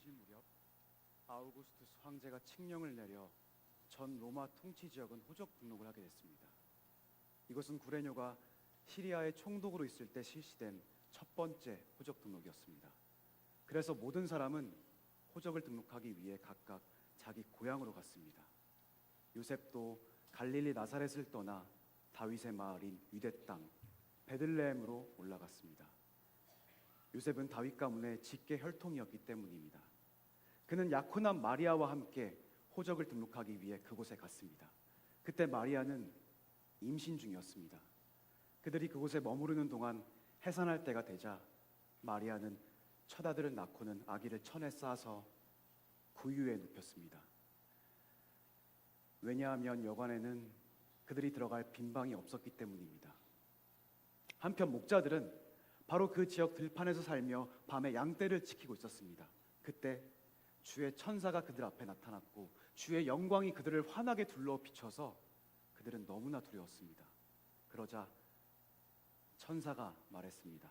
활동하실 무렵 아우구스투스 황제가 칙령을 내려 전 로마 통치 지역은 호적 등록을 하게 됐습니다. 이것은 구레뇨가 시리아의 총독으로 있을 때 실시된 첫 번째 호적 등록이었습니다. 그래서 모든 사람은 호적을 등록하기 위해 각각 자기 고향으로 갔습니다. 요셉도 갈릴리 나사렛을 떠나 다윗의 마을인 유대 땅 베들레헴으로 올라갔습니다. 요셉은 다윗 가문의 직계 혈통이었기 때문입니다. 그는 약혼한 마리아와 함께 호적을 등록하기 위해 그곳에 갔습니다. 그때 마리아는 임신 중이었습니다. 그들이 그곳에 머무르는 동안 해산할 때가 되자 마리아는 첫 아들을 낳고는 아기를 천에 싸서 구유에 눕혔습니다. 왜냐하면 여관에는 그들이 들어갈 빈방이 없었기 때문입니다. 한편 목자들은 바로 그 지역 들판에서 살며 밤에 양떼를 지키고 있었습니다. 그때 주의 천사가 그들 앞에 나타났고 주의 영광이 그들을 환하게 둘러 비춰서 그들은 너무나 두려웠습니다. 그러자 천사가 말했습니다.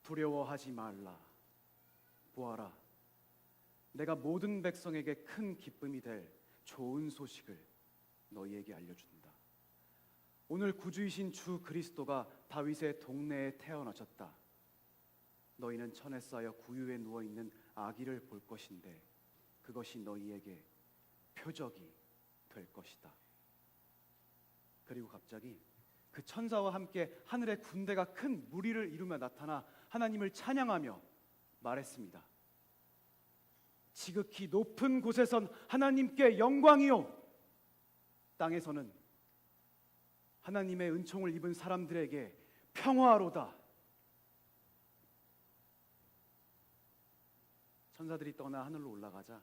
두려워하지 말라. 보아라, 내가 모든 백성에게 큰 기쁨이 될 좋은 소식을 너희에게 알려준다. 오늘 구주이신 주 그리스도가 다윗의 동네에 태어나셨다. 너희는 천에 쌓여 구유에 누워있는 아기를 볼 것인데 그것이 너희에게 표적이 될 것이다. 그리고 갑자기 그 천사와 함께 하늘의 군대가 큰 무리를 이루며 나타나 하나님을 찬양하며 말했습니다. 지극히 높은 곳에선 하나님께 영광이요, 땅에서는 하나님의 은총을 입은 사람들에게 평화로다. 천사들이 떠나 하늘로 올라가자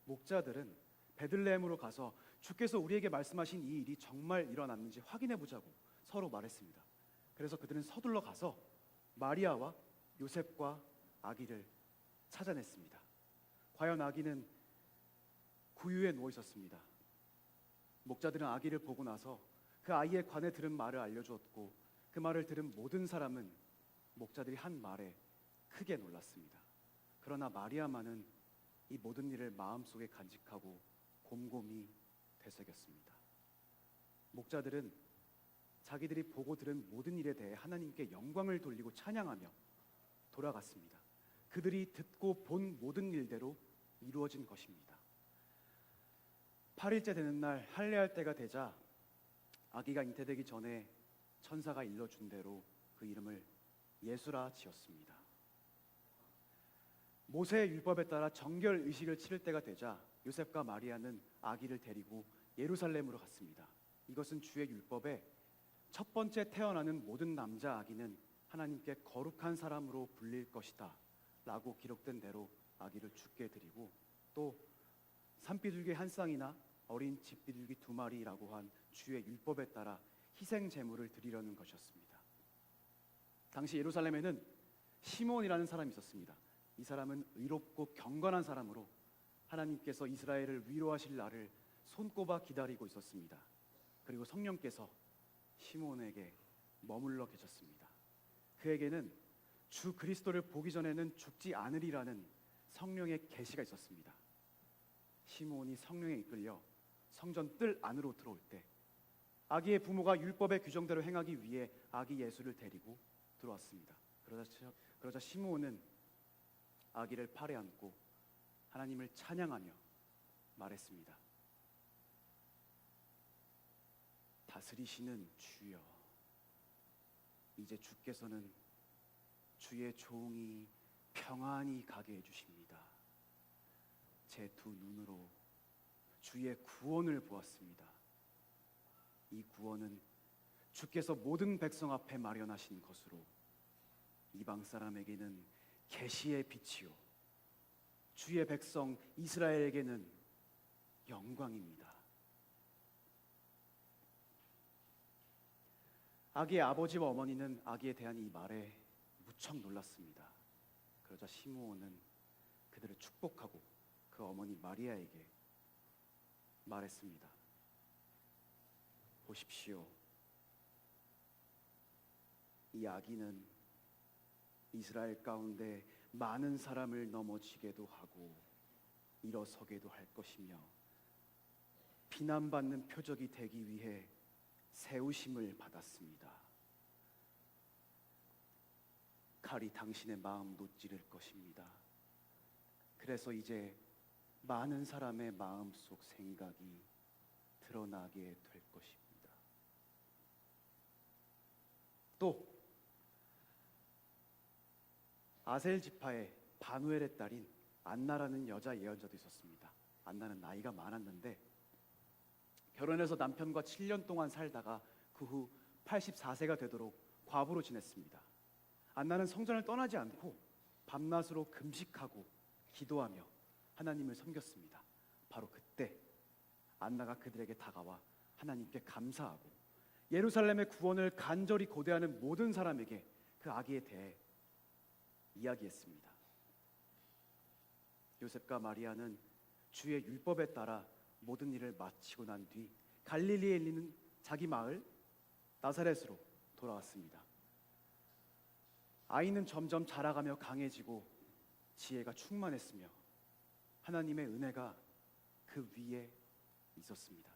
목자들은 베들레헴으로 가서 주께서 우리에게 말씀하신 이 일이 정말 일어났는지 확인해 보자고 서로 말했습니다. 그래서 그들은 서둘러 가서 마리아와 요셉과 아기를 찾아냈습니다. 과연 아기는 구유에 누워 있었습니다. 목자들은 아기를 보고 나서 그 아이에 관해 들은 말을 알려주었고 그 말을 들은 모든 사람은 목자들이 한 말에 크게 놀랐습니다. 그러나 마리아만은 이 모든 일을 마음속에 간직하고 곰곰이 되새겼습니다. 목자들은 자기들이 보고 들은 모든 일에 대해 하나님께 영광을 돌리고 찬양하며 돌아갔습니다. 그들이 듣고 본 모든 일대로 이루어진 것입니다. 8일째 되는 날 할례할 때가 되자 아기가 잉태되기 전에 천사가 일러준 대로 그 이름을 예수라 지었습니다. 모세의 율법에 따라 정결 의식을 치를 때가 되자 요셉과 마리아는 아기를 데리고 예루살렘으로 갔습니다. 이것은 주의 율법에 첫 번째 태어나는 모든 남자 아기는 하나님께 거룩한 사람으로 불릴 것이다 라고 기록된 대로 아기를 주께 드리고 또 산비둘기 한 쌍이나 어린 집비둘기 2마리라고 한 주의 율법에 따라 희생 제물을 드리려는 것이었습니다. 당시 예루살렘에는 시몬이라는 사람이 있었습니다. 이 사람은 의롭고 경건한 사람으로 하나님께서 이스라엘을 위로하실 날을 손꼽아 기다리고 있었습니다. 그리고 성령께서 시몬에게 머물러 계셨습니다. 그에게는 주 그리스도를 보기 전에는 죽지 않으리라는 성령의 계시가 있었습니다. 시몬이 성령에 이끌려 성전 뜰 안으로 들어올 때 아기의 부모가 율법의 규정대로 행하기 위해 아기 예수를 데리고 들어왔습니다. 그러자 시몬은 아기를 팔에 안고 하나님을 찬양하며 말했습니다. 다스리시는 주여, 이제 주께서는 주의 종이 평안히 가게 해주십니다. 제 두 눈으로 주의 구원을 보았습니다. 이 구원은 주께서 모든 백성 앞에 마련하신 것으로 이방 사람에게는 계시의 빛이요 주의 백성 이스라엘에게는 영광입니다. 아기의 아버지와 어머니는 아기에 대한 이 말에 무척 놀랐습니다. 그러자 시므온은 그들을 축복하고 그 어머니 마리아에게 말했습니다. 보십시오. 이 아기는 이스라엘 가운데 많은 사람을 넘어지게도 하고 일어서게도 할 것이며 비난받는 표적이 되기 위해 세우심을 받았습니다. 칼이 당신의 마음도 찌를 것입니다. 그래서 이제 많은 사람의 마음속 생각이 드러나게 될 것입니다. 또 아셀 지파의 바누엘의 딸인 안나라는 여자 예언자도 있었습니다. 안나는 나이가 많았는데 결혼해서 남편과 7년 동안 살다가 그 후 84세가 되도록 과부로 지냈습니다. 안나는 성전을 떠나지 않고 밤낮으로 금식하고 기도하며 하나님을 섬겼습니다. 바로 그때 안나가 그들에게 다가와 하나님께 감사하고 예루살렘의 구원을 간절히 고대하는 모든 사람에게 그 아기에 대해 이야기했습니다. 요셉과 마리아는 주의 율법에 따라 모든 일을 마치고 난 뒤 갈릴리에 있는 자기 마을 나사렛으로 돌아왔습니다. 아이는 점점 자라가며 강해지고 지혜가 충만했으며 하나님의 은혜가 그 위에 있었습니다.